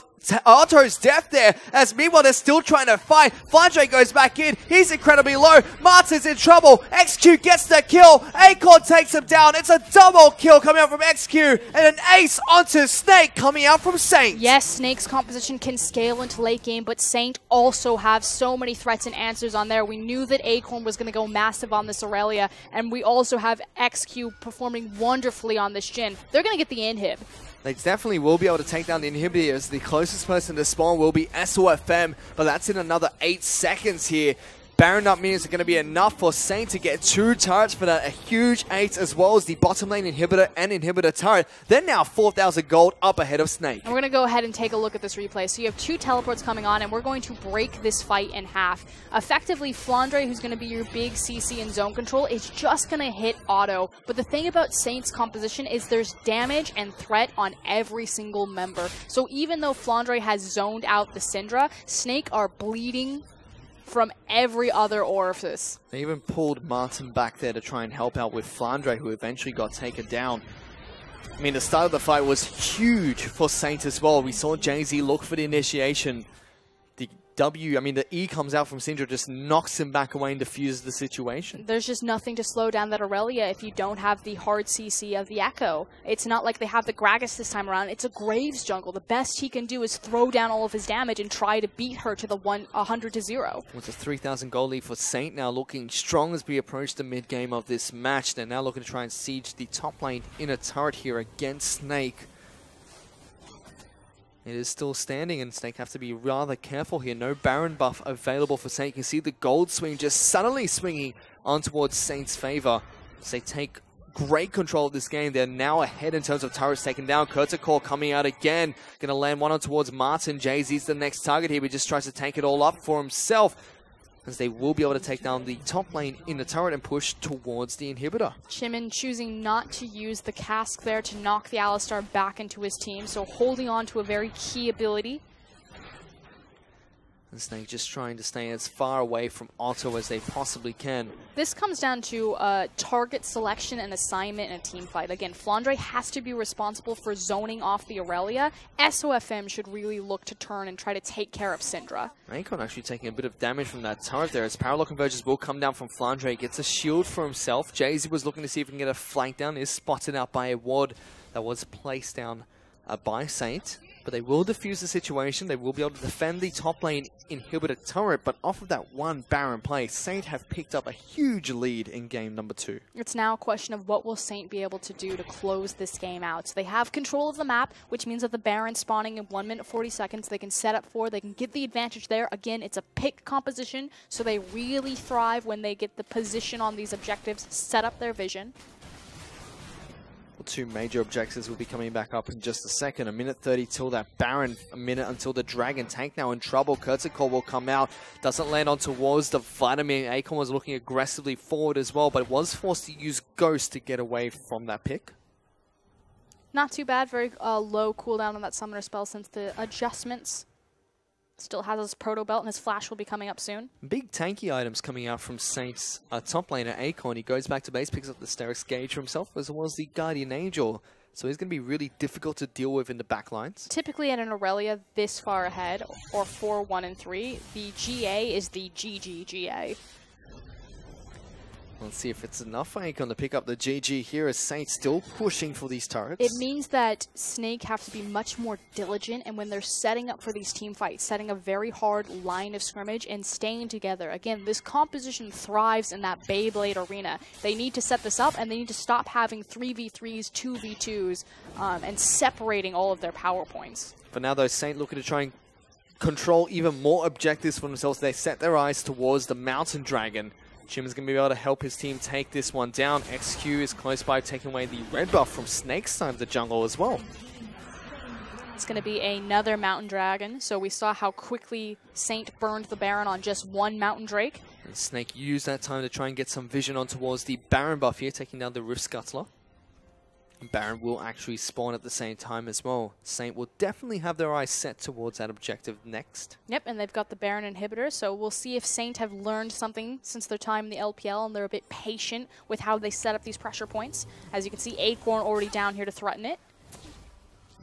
Otto's death there, as meanwhile they're still trying to fight. Flandre goes back in, he's incredibly low. Martin's in trouble, XQ gets the kill, Acorn takes him down. It's a double kill coming out from XQ, and an ace onto Snake coming out from Saint. Yes, Snake's composition can scale into late game, but Saint also have so many threats and answers on there. We knew that Acorn was going to go massive on this Aurelia, and we also have XQ performing wonderfully on this Jhin. They're going to get the inhib. They definitely will be able to take down the inhibitors. The closest person to spawn will be SOFM, but that's in another 8 seconds here. Baron up minutes are going to be enough for Saint to get 2 turrets for that. A huge 8 as well as the bottom lane inhibitor and inhibitor turret. They're now 4,000 gold up ahead of Snake. And we're going to go ahead and take a look at this replay. So you have 2 teleports coming on, and we're going to break this fight in half. Effectively, Flandre, who's going to be your big CC and zone control, is just going to hit auto. But the thing about Saint's composition is there's damage and threat on every single member. So even though Flandre has zoned out the Syndra, Snake are bleeding from every other orifice. They even pulled Martin back there to try and help out with Flandre, who eventually got taken down. I mean, the start of the fight was huge for Saint as well. We saw Jay-Z look for the initiation. The E comes out from Syndra, just knocks him back away and diffuses the situation. There's just nothing to slow down that Aurelia if you don't have the hard CC of the Echo. It's not like they have the Gragas this time around. It's a Graves jungle. The best he can do is throw down all of his damage and try to beat her to the 100-0. It's a 3,000 gold lead for Saint now, looking strong as we approach the mid-game of this match. They're now looking to try and siege the top lane in a turret here against Snake. It is still standing, and Snake have to be rather careful here. No Baron buff available for Saint. You can see the gold swing just suddenly swinging on towards Saint's favor. So they take great control of this game. They're now ahead in terms of turrets taken down. Kurtikor coming out again. Going to land one on towards Martin. Jay-Z's the next target here. He just tries to tank it all up for himself, as they will be able to take down the top lane in the turret and push towards the inhibitor. Chimin choosing not to use the cask there to knock the Alistar back into his team, so holding on to a very key ability. And Snake just trying to stay as far away from Otto as they possibly can. This comes down to target selection and assignment in a team fight. Again, Flandre has to be responsible for zoning off the Aurelia. SOFM should really look to turn and try to take care of Syndra. Akon actually taking a bit of damage from that turret there, as Parallel Convergence will come down from Flandre. Gets a shield for himself. Jay-Z was looking to see if he can get a flank down. Is spotted out by a ward that was placed down by Saint. But they will defuse the situation. They will be able to defend the top lane inhibitor turret. But off of that one Baron play, Saint have picked up a huge lead in game number 2. It's now a question of what will Saint be able to do to close this game out. So they have control of the map, which means that the Baron spawning in 1 minute 40 seconds, they can set up for, they can get the advantage there. Again, it's a pick composition, so they really thrive when they get the position on these objectives, set up their vision. 2 major objectives will be coming back up in just a second. 1 minute 30 till that Baron. 1 minute until the Dragon. Tank now in trouble. Kurtikor will come out. Doesn't land on towards the Vitamin. Akon was looking aggressively forward as well, but was forced to use Ghost to get away from that pick. Not too bad. Very low cooldown on that Summoner spell since the adjustments. Still has his Proto Belt, and his Flash will be coming up soon. Big tanky items coming out from Saint's top laner, Akon. He goes back to base, picks up the Sterix Gauge for himself, as well as the Guardian Angel. So he's going to be really difficult to deal with in the back lines. Typically at an Aurelia this far ahead, or 4, 1, and 3, the GA is the GG. Let's see if it's enough for Akon to pick up the GG here, as Saint still pushing for these turrets. It means that Snake have to be much more diligent, and when they're setting up for these team fights, setting a very hard line of scrimmage and staying together. Again, this composition thrives in that Beyblade arena. They need to set this up, and they need to stop having 3v3s, 2v2s, and separating all of their power points. For now, though, Saint looking to try and control even more objectives for themselves. They set their eyes towards the Mountain Dragon. Chimin's going to be able to help his team take this one down. XQ is close by, taking away the red buff from Snake's side of the jungle as well. It's going to be another Mountain Dragon. So we saw how quickly Saint burned the Baron on just one Mountain Drake. And Snake used that time to try and get some vision on towards the Baron buff here, taking down the Rift Scuttler. Baron will actually spawn at the same time as well. Saint will definitely have their eyes set towards that objective next. Yep, and they've got the Baron inhibitor, so we'll see if Saint have learned something since their time in the LPL, and they're a bit patient with how they set up these pressure points. As you can see, Acorn already down here to threaten it.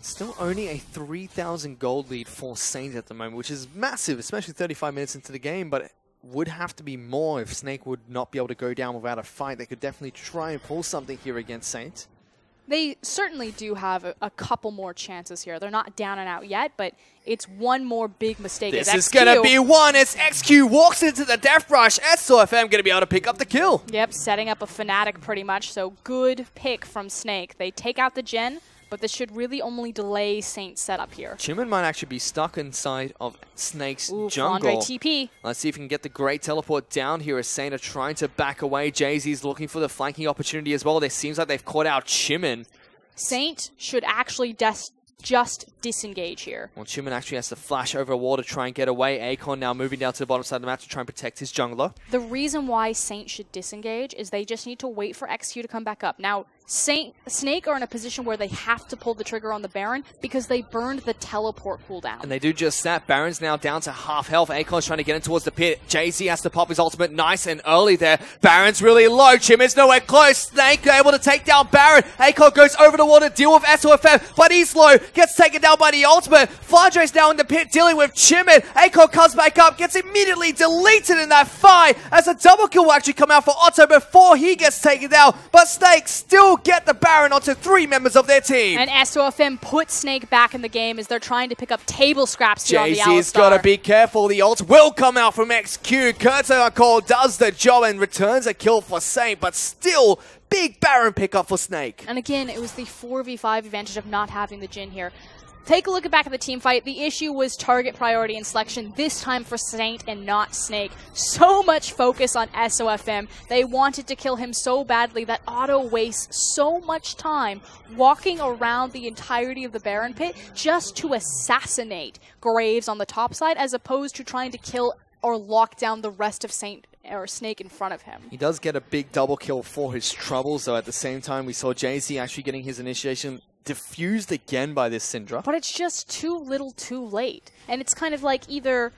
Still only a 3,000 gold lead for Saint at the moment, which is massive, especially 35 minutes into the game, but it would have to be more if Snake would not be able to go down without a fight. They could definitely try and pull something here against Saint. They certainly do have a couple more chances here. They're not down and out yet, but it's one more big mistake. This is going to be one as XQ walks into the Death Rush. SOFM going to be able to pick up the kill. Yep, setting up a Fnatic pretty much, so good pick from Snake. They take out the Gen, but this should really only delay Saint's setup here. Chimin might actually be stuck inside of Snake's jungle. Flandre TP. Let's see if we can get the great teleport down here as Saint are trying to back away. Jay-Z's looking for the flanking opportunity as well. It seems like they've caught out Chimin. Saint should actually just disengage here. Well, Chimin actually has to flash over a wall to try and get away. Akon now moving down to the bottom side of the map to try and protect his jungler. The reason why Saint should disengage is they just need to wait for XQ to come back up. Now, Snake are in a position where they have to pull the trigger on the Baron because they burned the teleport cooldown. And they do just that. Baron's now down to half health. Akon's trying to get in towards the pit. Jay-Z has to pop his ultimate nice and early there. Baron's really low. Chimin's nowhere close. Snake able to take down Baron. Akon goes over the wall to deal with SOFM, but he's low. Gets taken down by the ultimate. Flandre's now in the pit dealing with Chimin. Akon comes back up, gets immediately deleted in that fight as a double kill will actually come out for Otto before he gets taken down. But Snake still get the Baron onto 3 members of their team. And SOFM puts Snake back in the game as they're trying to pick up table scraps here on the Alistar. Jay-Z's got to be careful. The ult will come out from XQ. Kurtzakol does the job and returns a kill for Saint, but still big Baron pickup for Snake. And again, it was the 4v5 advantage of not having the Jhin here. Take a look back at the team fight. The issue was target priority and selection, this time for Saint and not Snake. So much focus on SOFM. They wanted to kill him so badly that Otto wastes so much time walking around the entirety of the Baron pit just to assassinate Graves on the top side, as opposed to trying to kill or lock down the rest of Saint or Snake in front of him. He does get a big double kill for his troubles, though. At the same time, we saw Jay-Z actually getting his initiation diffused again by this Syndra. But it's just too little too late. And it's kind of like either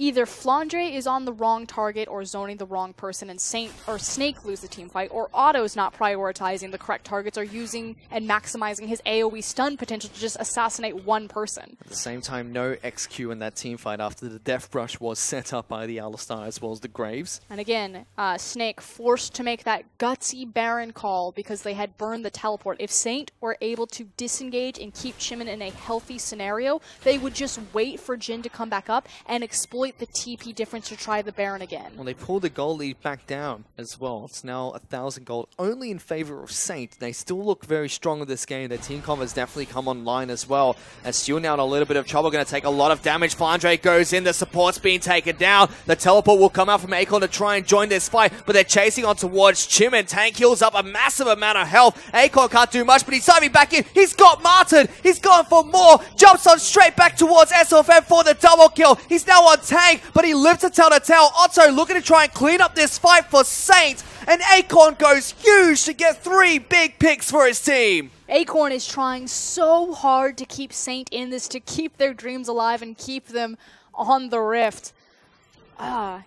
Flandre is on the wrong target or zoning the wrong person and Snake lose the team fight, or Otto's not prioritizing the correct targets or using and maximizing his AoE stun potential to just assassinate one person. At the same time, no XQ in that team fight after the Death Brush was set up by the Alistar as well as the Graves. And again, Snake forced to make that gutsy Baron call because they had burned the teleport. If Saint were able to disengage and keep Chimin in a healthy scenario, they would just wait for Jhin to come back up and exploit the TP difference to try the Baron again. Well, they pulled the gold lead back down as well. It's now 1,000 gold only in favor of Saint. They still look very strong in this game. Their team comp has definitely come online as well. As Steel now in a little bit of trouble, going to take a lot of damage. Flandre goes in, the support's being taken down. The teleport will come out from Akon to try and join this fight, but they're chasing on towards Chimin. Tank heals up a massive amount of health. Akon can't do much, but he's diving back in. He's got martyred. He's gone for more. Jumps on straight back towards SOFM for the double kill. He's now on tank, but he lives to tell the tale. Otto looking to try and clean up this fight for Saint, and Acorn goes huge to get 3 big picks for his team. Acorn is trying so hard to keep Saint in this, to keep their dreams alive and keep them on the Rift.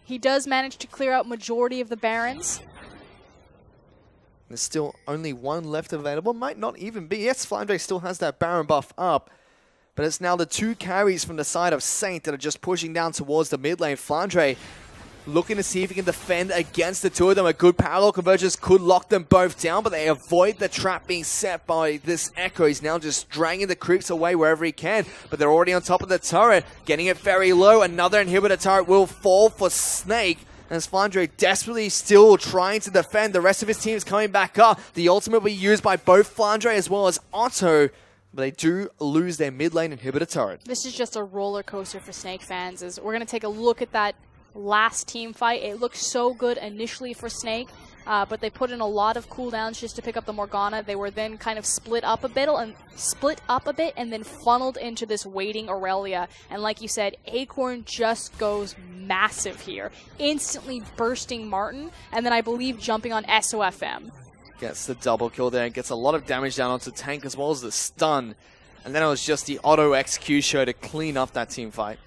He does manage to clear out majority of the Barons. There's still only 1 left available. Might not even be. Yes, Flandre still has that Baron buff up. But it's now the 2 carries from the side of Saint that are just pushing down towards the mid lane. Flandre looking to see if he can defend against the 2 of them. A good parallel convergence could lock them both down, but they avoid the trap being set by this Echo. He's now just dragging the creeps away wherever he can, but they're already on top of the turret, getting it very low. Another inhibitor turret will fall for Snake, as Flandre desperately still trying to defend. The rest of his team is coming back up. The ultimate will be used by both Flandre as well as Otto, but they do lose their mid lane inhibitor turret. This is just a roller coaster for Snake fans. As we're going to take a look at that last team fight. It looked so good initially for Snake, but they put in a lot of cooldowns just to pick up the Morgana. They were then kind of split up a bit and then funneled into this waiting Aurelia. And like you said, Acorn just goes massive here, instantly bursting Martin, and then I believe jumping on SOFM. Gets the double kill there and gets a lot of damage down onto tank as well as the stun. And then it was just the auto XQ show to clean up that team fight.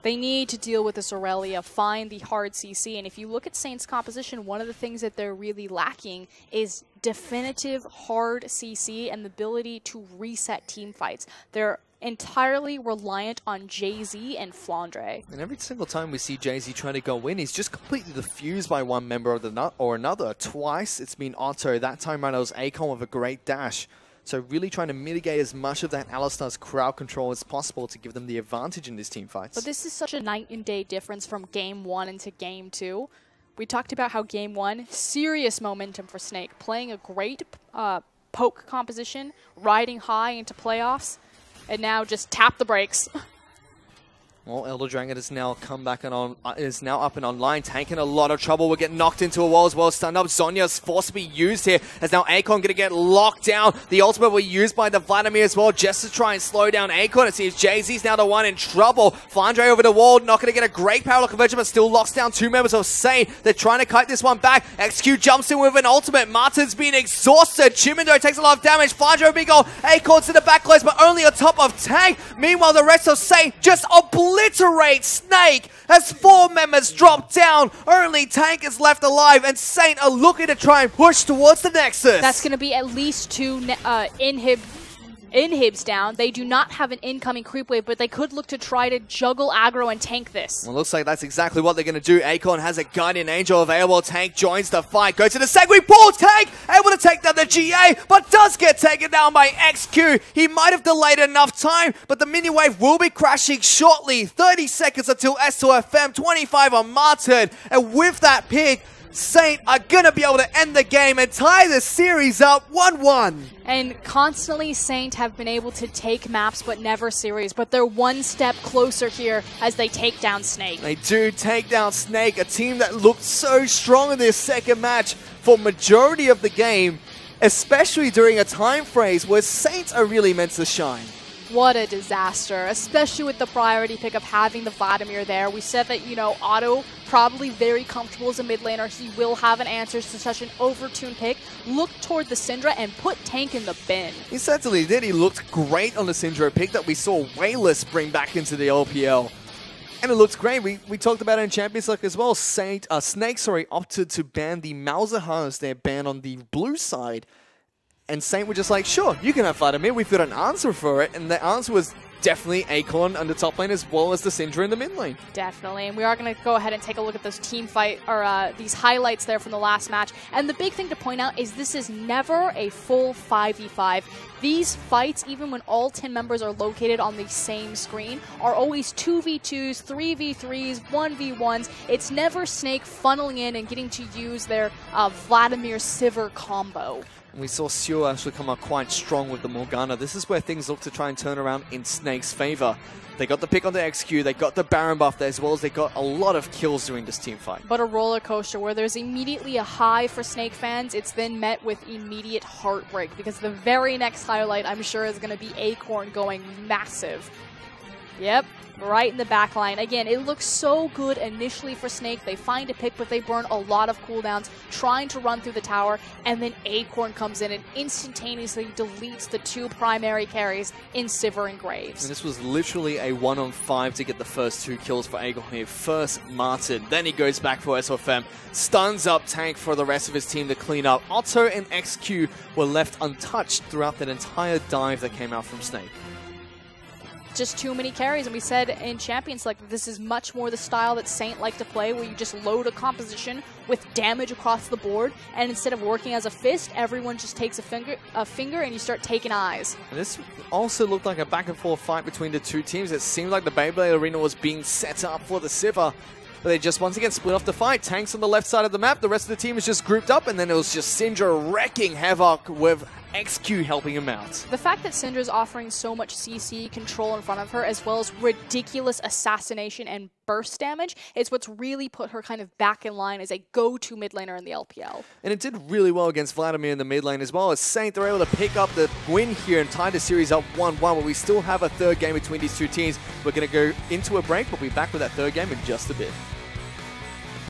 They need to deal with this Aurelia, find the hard CC, and if you look at Saint's composition, one of the things that they're really lacking is definitive hard CC and the ability to reset team fights. They're entirely reliant on Jay-Z and Flandre. And every single time we see Jay-Z trying to go in, he's just completely diffused by one member or another. Twice it's been Otto. That time around it was Akon with a great dash. So really trying to mitigate as much of that Alistar's crowd control as possible to give them the advantage in these team fights. But this is such a night and day difference from Game 1 into Game 2. We talked about how Game 1, serious momentum for Snake, playing a great poke composition, riding high into playoffs, and now just tap the brakes. Well, Elder Dragon has now come back and is now up and online, taking a lot of trouble. We're getting knocked into a wall as well, stunned up. Zonya's forced to be used here, as now Acorn going to get locked down. The ultimate will be used by the Vladimir as well, just to try and slow down Acorn. It seems Jay-Z's now the one in trouble. Flandre over the wall, not going to get a great parallel conversion, but still locks down two members of Saint. They're trying to kite this one back. XQ jumps in with an ultimate. Martin's being exhausted. Chimindo takes a lot of damage. Flandre big goal. Acorn's to the back close, but only on top of Tank. Meanwhile, the rest of Saint just obliterate Snake as 4 members drop down. Only Tank is left alive, and Saint are looking to try and push towards the Nexus. That's going to be at least 2 inhibs down. They do not have an incoming creep wave, but they could look to try to juggle aggro and tank this. Well, looks like that's exactly what they're going to do. Acorn has a Guardian Angel available. Tank joins the fight. Goes to the Segway pull. Tank able to take down the GA, but does get taken down by XQ. He might have delayed enough time, but the mini wave will be crashing shortly. 30 seconds until S2FM, 25 on Martin. And with that pick, Saint are going to be able to end the game and tie the series up 1-1. And constantly Saint have been able to take maps but never series, but they're one step closer here as they take down Snake. They do take down Snake, a team that looked so strong in their second match for majority of the game, especially during a time phase where Saints are really meant to shine. What a disaster, especially with the priority pick of having the Vladimir there. We said that, you know, Otto probably very comfortable as a mid laner. He will have an answer to such an overtuned pick. Look toward the Syndra and put Tank in the bin. He certainly did. He looked great on the Syndra pick that we saw Wayless bring back into the LPL. And it looks great. We talked about it in Champions League as well. Snake opted to ban the Malzahar as their ban on the blue side. And Saint were just like, sure, you can have Vladimir. We've got an answer for it. And the answer was definitely Acorn on the top lane as well as the Syndra in the mid lane. Definitely. And we are going to go ahead and take a look at those team fight, or these highlights there from the last match. And the big thing to point out is this is never a full 5v5. These fights, even when all 10 members are located on the same screen, are always 2v2s, 3v3s, 1v1s. It's never Snake funneling in and getting to use their Vladimir Sivir combo. We saw Sewer actually come out quite strong with the Morgana. This is where things look to try and turn around in Snake's favor. They got the pick on the XQ, they got the Baron buff there, as well as they got a lot of kills during this team fight. But a roller coaster where there's immediately a high for Snake fans, it's then met with immediate heartbreak, because the very next highlight, I'm sure, is going to be Acorn going massive. Yep, right in the back line. Again, it looks so good initially for Snake. They find a pick, but they burn a lot of cooldowns trying to run through the tower, and then Acorn comes in and instantaneously deletes the 2 primary carries in Sivir and Graves. And this was literally a 1-on-5 to get the first 2 kills for Acorn here. First Martin, then he goes back for SOFM, stuns up Tank for the rest of his team to clean up. Otto and XQ were left untouched throughout that entire dive that came out from Snake. Just too many carries, and we said in Champions League that this is much more the style that Saint like to play, where you just load a composition with damage across the board, and instead of working as a fist, everyone just takes a finger and you start taking eyes. And this also looked like a back-and-forth fight between the two teams. It seemed like the Beyblade Arena was being set up for the Sivir, but they just once again split off the fight. Tanks on the left side of the map, the rest of the team is just grouped up, and then it was just Syndra wrecking havoc with XQ helping him out. The fact that Syndra's offering so much CC control in front of her, as well as ridiculous assassination and burst damage, is what's really put her kind of back in line as a go-to mid laner in the LPL. And it did really well against Vladimir in the mid lane as well, as Saint are able to pick up the win here and tie the series up 1-1, but we still have a third game between these two teams. We're going to go into a break. We'll be back with that third game in just a bit.